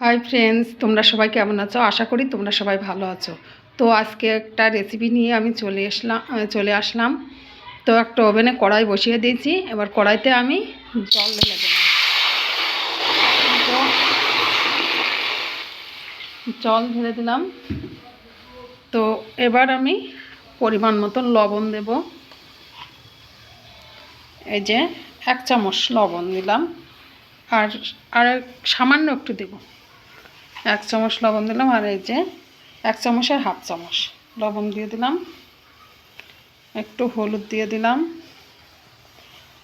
Hi friends, তোমরা সবাই কেমন আছো? আশা করি তোমরা সবাই ভালো আছো। তো আজকে একটা রেসিপি নিয়ে আমি চলে আসলাম। তো একটা ওভেনে কড়াই বসিয়ে দিয়েছি। এবার কড়াইতে আমি জল ঢেলে দিলাম। তো জল ঢেলে দিলাম। তো এবার আমি পরিমাণ মতন লবণ দেব। এই যে 1 চামচ লবণ দিলাম। আর আর সামান্য একটু দেব। 1 চামচ লবণ দিলাম। আর এই যে 1 চামচের হাফ চামচ লবণ দিয়ে দিলাম। একটু হলুদ দিয়ে দিলাম।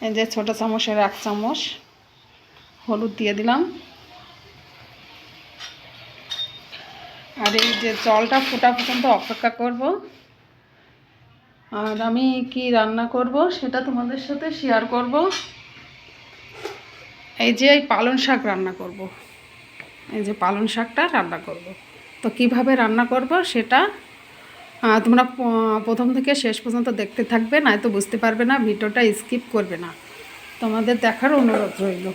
এই যে ছোটো চামচের 1 চামচ হলুদ দিয়ে দিলাম। আর এই যে জলটা ফোটা পর্যন্ত অপেক্ষা করব। আর আমি কি রান্না করব সেটা তোমাদের সাথে শেয়ার করব। এই যে পালং শাক রান্না করব। এই যে পালং শাকটা রান্না করব। তো কিভাবে রান্না করব সেটা তোমরা প্রথম থেকে শেষ পর্যন্ত দেখতে থাকবে, নয়তো বুঝতে পারবে না। ভিডিওটা স্কিপ করবে না, তোমাদের দেখার অনুরোধ রইল।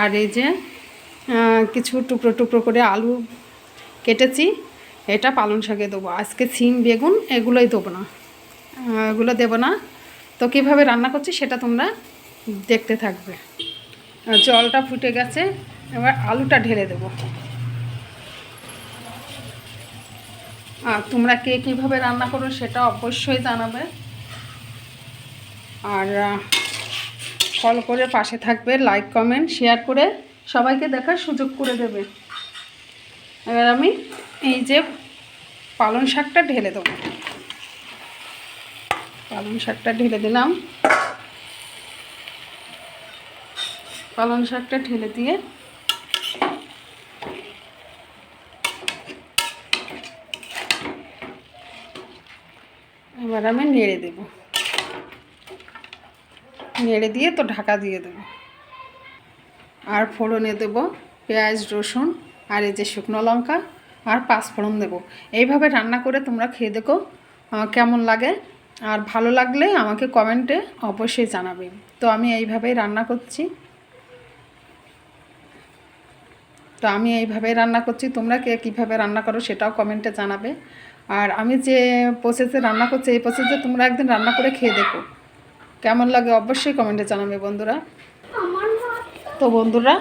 আর এই যে কিছু টুকরো টুকরো করে আলু কেটেছি, এটা পালং শাকে দেবো। আজকে সিম বেগুন এগুলোই দেবো না, এগুলো দেবো না। তো কীভাবে রান্না করছি সেটা তোমরা দেখতে থাকবে। জলটা ফুটে গেছে, এবার আলুটা ঢেলে দেবো। আর তোমরা কে কীভাবে রান্না করো সেটা অবশ্যই জানাবে। আর ফলো করে পাশে থাকবে, লাইক কমেন্ট শেয়ার করে সবাইকে দেখার সুযোগ করে দেবে। এবার আমি এই যে পালং শাকটা ঢেলে দেবো। পালং শাকটা ঢেলে দিলাম। পালং শাকটা ঢেলে দিয়ে এবার আমি নেড়ে দেব। নেড়ে দিয়ে তো ঢাকা দিয়ে দেব। আর ফোড়নে দেব পেঁয়াজ রসুন আর এই যে শুকনো লঙ্কা আর 5 ফোড়ন দেবো। এইভাবে রান্না করে তোমরা খেয়ে দেখো কেমন লাগে। আর ভালো লাগলে আমাকে কমেন্টে অবশ্যই জানাবে। তো আমি এইভাবেই রান্না করছি। তোমরা কে কীভাবে রান্না করো সেটাও কমেন্টে জানাবে। আর আমি যে প্রসেসে রান্না করছি এই প্রসেসে তোমরা একদিন রান্না করে খেয়ে দেখো কেমন লাগে, অবশ্যই কমেন্টে জানাবে বন্ধুরা। তো বন্ধুরা,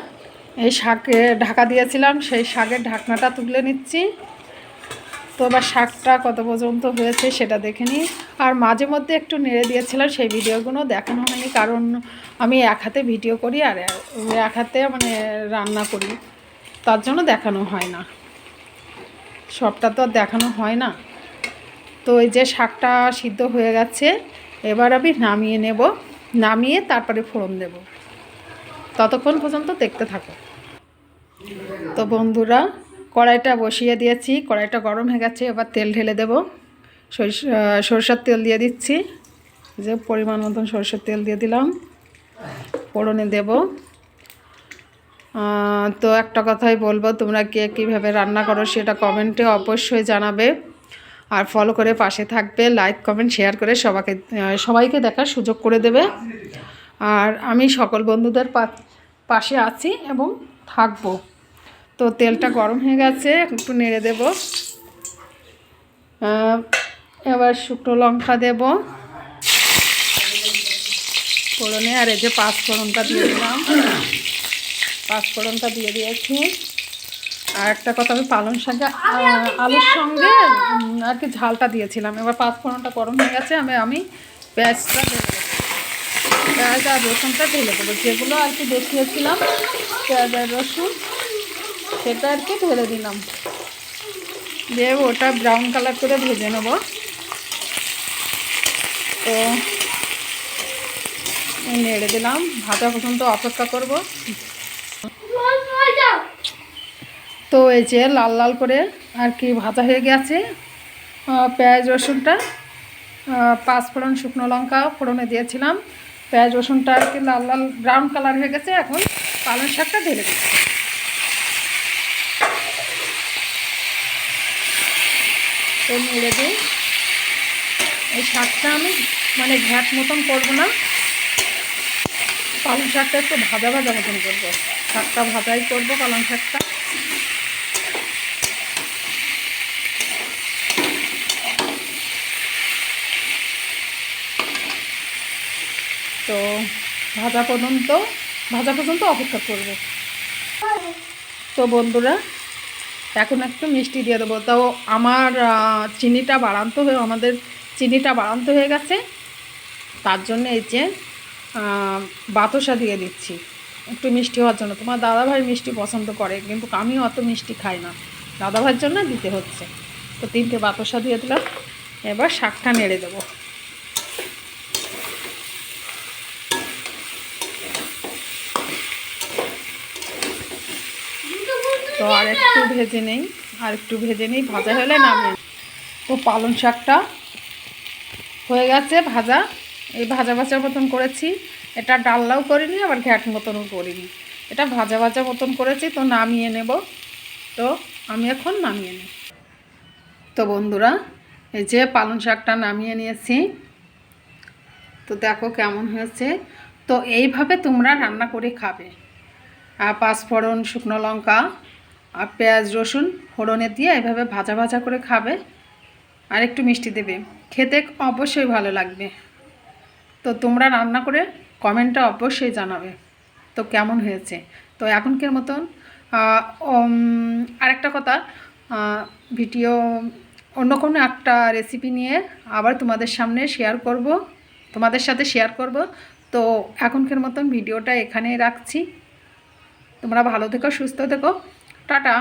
এই শাকে ঢাকা দিয়েছিলাম, সেই শাকের ঢাকনাটা তুলে নিচ্ছি। তো এবার শাকটা কত পর্যন্ত হয়েছে সেটা দেখে নিই। আর মাঝে মধ্যে একটু নেড়ে দিয়েছিলাম, সেই ভিডিওগুলো দেখানো হয়নি, কারণ আমি এক হাতে ভিডিও করি আর এক হাতে রান্না করি, তার জন্য দেখানো হয় না। সবটা তো আর দেখানো হয় না। তো এই যে শাকটা সিদ্ধ হয়ে গেছে, এবার আমি নামিয়ে নেব। নামিয়ে তারপরে ফোড়ন দেব। ততক্ষণ পর্যন্ত দেখতে থাকো। তো বন্ধুরা, কড়াইটা বসিয়ে দিয়েছি, কড়াইটা গরম হয়ে গেছে। এবার তেল ঢেলে দেব। সরষের তেল দিয়ে দিচ্ছি। যে পরিমাণ মতন সরষের তেল দিয়ে দিলাম। ফোড়নে দেব। তো একটা কথাই বলবো, তোমরা কে কীভাবে রান্না করো সেটা কমেন্টে অবশ্যই জানাবে। আর ফলো করে পাশে থাকবে, লাইক কমেন্ট শেয়ার করে সবাইকে দেখার সুযোগ করে দেবে। আর আমি সকল বন্ধুদের পাশে আছি এবং থাকবো। তো তেলটা গরম হয়ে গেছে, একটু নেড়ে দেব। এবার শুকনো লঙ্কা দেব ফোড়নে। আর এই যে 5 ফোড়নটা দিয়ে দিলাম। 5 ফোড়নটা দিয়ে দিয়েছি। আর একটা কথা, আমি পালং শাকে আলুর সঙ্গে আর কি ঝালটা দিয়েছিলাম। এবার 5 ফোড়নটা গরম হয়ে গেছে, আমি পেঁয়াজটা ঢেলে দেবো। পেঁয়াজ আর রসুনটা ঢেলে দেবো। যেগুলো আর কি দেখিয়েছিলাম পেঁয়াজ আর রসুন, সেটা আর কি ঢেলে দিলাম। দিয়ে ওটা ব্রাউন কালার করে ভেজে নেব। তো নেড়ে দিলাম, ভাজা পর্যন্ত অপেক্ষা করব। তো এই যে লাল লাল করে আর কি ভাজা হয়ে গেছে পেঁয়াজ রসুনটা। 5 ফোড়ন শুকনো লঙ্কা ফোড়নে দিয়েছিলাম। পেঁয়াজ রসুনটা আর কি লাল লাল ব্রাউন কালার হয়ে গেছে। এখন পালং শাকটা ঢেলে দিচ্ছি। তো নেড়ে দিই। এই শাকটা আমি ঘ্যাট মতন করবো না, পালং শাকটা একটু ভাজা ভাজা মতন করবো। শাকটা ভাজাই করবো পালং শাকটা। তো ভাজা পর্যন্ত অপেক্ষা করব। তো বন্ধুরা এখন একটু মিষ্টি দিয়ে দেবো। তো আমার আমাদের চিনিটা বাড়ান্ত হয়ে গেছে, তার জন্য এই যে বাতাসা দিয়ে দিচ্ছি একটু মিষ্টি হওয়ার জন্য। তোমার দাদাভাই মিষ্টি পছন্দ করে, কিন্তু আমি অত মিষ্টি খাই না, দাদাভাইয়ের জন্য দিতে হচ্ছে। তো 3টে বাতাসা দিয়ে দিলাম। এবার শাকটা নেড়ে দেবো। তো আর একটু ভেজে নেই, ভাজা হলে নামিয়ে। তো পালং শাকটা হয়ে গেছে ভাজা, এই ভাজা মতন করেছি। এটা ডালনাও করিনি, আবার ঘ্যাট মতনও করিনি, এটা ভাজা মতন করেছি। তো নামিয়ে নেব। তো আমি এখন নামিয়ে নিই। তো বন্ধুরা এই যে পালং শাকটা নামিয়ে নিয়েছি। তো দেখো কেমন হয়েছে। তো এইভাবে তোমরা রান্না করে খাবে। আর 5 ফোড়ন, শুকনো লঙ্কা আর পেঁয়াজ রসুন ফোড়নে দিয়ে এইভাবে ভাজা করে খাবে। আর একটু মিষ্টি দেবে, খেতে অবশ্যই ভালো লাগবে। তো তোমরা রান্না করে কমেন্টটা অবশ্যই জানাবে তো কেমন হয়েছে। তো এখনকার মতন আরেকটা কথা, ভিডিও অন্য কোনো একটা রেসিপি নিয়ে আবার তোমাদের সাথে শেয়ার করব। তো এখনকার মতন ভিডিওটা এখানেই রাখছি। তোমরা ভালো থেকো, সুস্থ থেকো, টাটা।